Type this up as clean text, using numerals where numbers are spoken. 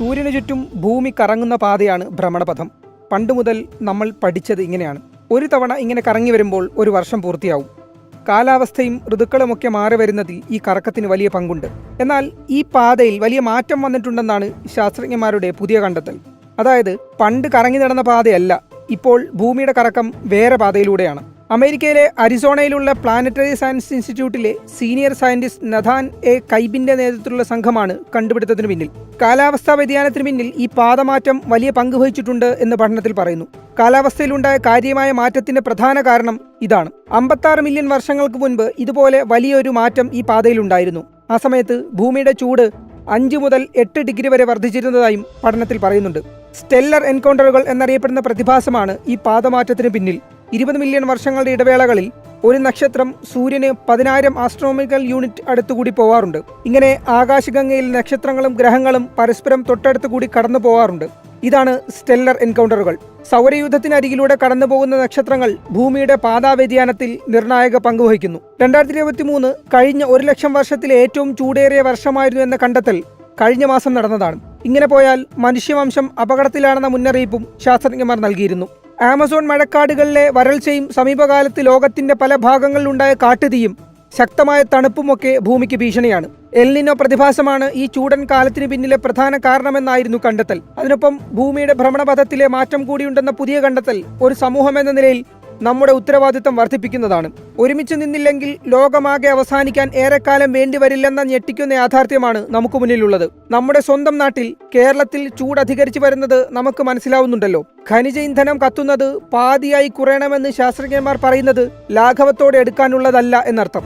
സൂര്യനു ചുറ്റും ഭൂമി കറങ്ങുന്ന പാതയാണ് ഭ്രമണപഥം. പണ്ടുമുതൽ നമ്മൾ പഠിച്ചത് ഇങ്ങനെയാണ്. ഒരു തവണ ഇങ്ങനെ കറങ്ങി വരുമ്പോൾ ഒരു വർഷം പൂർത്തിയാവും. കാലാവസ്ഥയും ഋതുക്കളുമൊക്കെ മാറി വരുന്നതിൽ ഈ കറക്കത്തിന് വലിയ പങ്കുണ്ട്. എന്നാൽ ഈ പാതയിൽ വലിയ മാറ്റം വന്നിട്ടുണ്ടെന്നാണ് ശാസ്ത്രജ്ഞന്മാരുടെ പുതിയ കണ്ടെത്തൽ. അതായത് പണ്ട് കറങ്ങി നടന്ന പാതയല്ല, ഇപ്പോൾ ഭൂമിയുടെ കറക്കം വേറെ പാതയിലൂടെയാണ്. അമേരിക്കയിലെ അരിസോണയിലുള്ള പ്ലാനറ്ററി സയൻസ് ഇൻസ്റ്റിറ്റ്യൂട്ടിലെ സീനിയർ സയന്റിസ്റ്റ് നഥാൻ എ കൈബിന്റെ നേതൃത്വത്തിലുള്ള സംഘമാണ് കണ്ടുപിടുത്തത്തിന് പിന്നിൽ. കാലാവസ്ഥാ വ്യതിയാനത്തിന് പിന്നിൽ ഈ പാതമാറ്റം വലിയ പങ്ക് വഹിച്ചിട്ടുണ്ട് എന്ന് പഠനത്തിൽ പറയുന്നു. കാലാവസ്ഥയിലുണ്ടായ കാര്യമായ മാറ്റത്തിന്റെ പ്രധാന കാരണം ഇതാണ്. 56 മില്യൺ വർഷങ്ങൾക്ക് മുൻപ് ഇതുപോലെ വലിയൊരു മാറ്റം ഈ പാതയിലുണ്ടായിരുന്നു. ആ സമയത്ത് ഭൂമിയുടെ ചൂട് 5 മുതൽ 8 ഡിഗ്രി വരെ വർദ്ധിച്ചിരുന്നതായും പഠനത്തിൽ പറയുന്നുണ്ട്. സ്റ്റെല്ലർ എൻകൗണ്ടറുകൾ എന്നറിയപ്പെടുന്ന പ്രതിഭാസമാണ് ഈ പാതമാറ്റത്തിന് പിന്നിൽ. 20 മില്യൺ വർഷങ്ങളുടെ ഇടവേളകളിൽ ഒരു നക്ഷത്രം സൂര്യന് 10,000 ആസ്ട്രോണോമിക്കൽ യൂണിറ്റ് അടുത്തുകൂടി പോവാറുണ്ട്. ഇങ്ങനെ ആകാശഗംഗയിൽ നക്ഷത്രങ്ങളും ഗ്രഹങ്ങളും പരസ്പരം തൊട്ടടുത്തുകൂടി കടന്നു പോവാറുണ്ട്. ഇതാണ് സ്റ്റെല്ലർ എൻകൗണ്ടറുകൾ. സൗരയൂഥത്തിനരികിലൂടെ കടന്നുപോകുന്ന നക്ഷത്രങ്ങൾ ഭൂമിയുടെ പാതാവ്യതിയാനത്തിൽ നിർണായക പങ്കുവഹിക്കുന്നു. 2023 കഴിഞ്ഞ 1,00,000 വർഷത്തിലെ ഏറ്റവും ചൂടേറിയ വർഷമായിരുന്നു എന്ന കണ്ടെത്തൽ കഴിഞ്ഞ മാസം നടന്നതാണ്. ഇങ്ങനെ പോയാൽ മനുഷ്യവംശം അപകടത്തിലാണെന്ന മുന്നറിയിപ്പും ശാസ്ത്രജ്ഞന്മാർ നൽകിയിരുന്നു. ആമസോൺ മഴക്കാടുകളിലെ വരൾച്ചയും സമീപകാലത്ത് ലോകത്തിന്റെ പല ഭാഗങ്ങളിലുണ്ടായ കാട്ടുതീയും ശക്തമായ തണുപ്പുമൊക്കെ ഭൂമിക്ക് ഭീഷണിയാണ്. എൽനിനോ പ്രതിഭാസമാണ് ഈ ചൂടൻ കാലത്തിന് പിന്നിലെ പ്രധാന കാരണമെന്നായിരുന്നു കണ്ടെത്തൽ. അതിനൊപ്പം ഭൂമിയുടെ ഭ്രമണപഥത്തിലെ മാറ്റം കൂടിയുണ്ടെന്ന പുതിയ കണ്ടെത്തൽ ഒരു സമൂഹമെന്ന നിലയിൽ നമ്മുടെ ഉത്തരവാദിത്തം വർദ്ധിപ്പിക്കുന്നതാണ്. ഒരുമിച്ച് നിന്നില്ലെങ്കിൽ ലോകമാകെ അവസാനിക്കാൻ ഏറെക്കാലം വേണ്ടിവരില്ലെന്ന ഞെട്ടിക്കുന്ന യാഥാർത്ഥ്യമാണ് നമുക്ക് മുന്നിലുള്ളത്. നമ്മുടെ സ്വന്തം നാട്ടിൽ കേരളത്തിൽ ചൂട് അധികരിച്ചു വരുന്നത് നമുക്ക് മനസ്സിലാവുന്നുണ്ടല്ലോ. ഖനിജ ഇന്ധനം കത്തുന്നത് പാതിയായി കുറയണമെന്ന് ശാസ്ത്രജ്ഞന്മാർ പറയുന്നത് ലാഘവത്തോടെ എടുക്കാനുള്ളതല്ല എന്നർത്ഥം.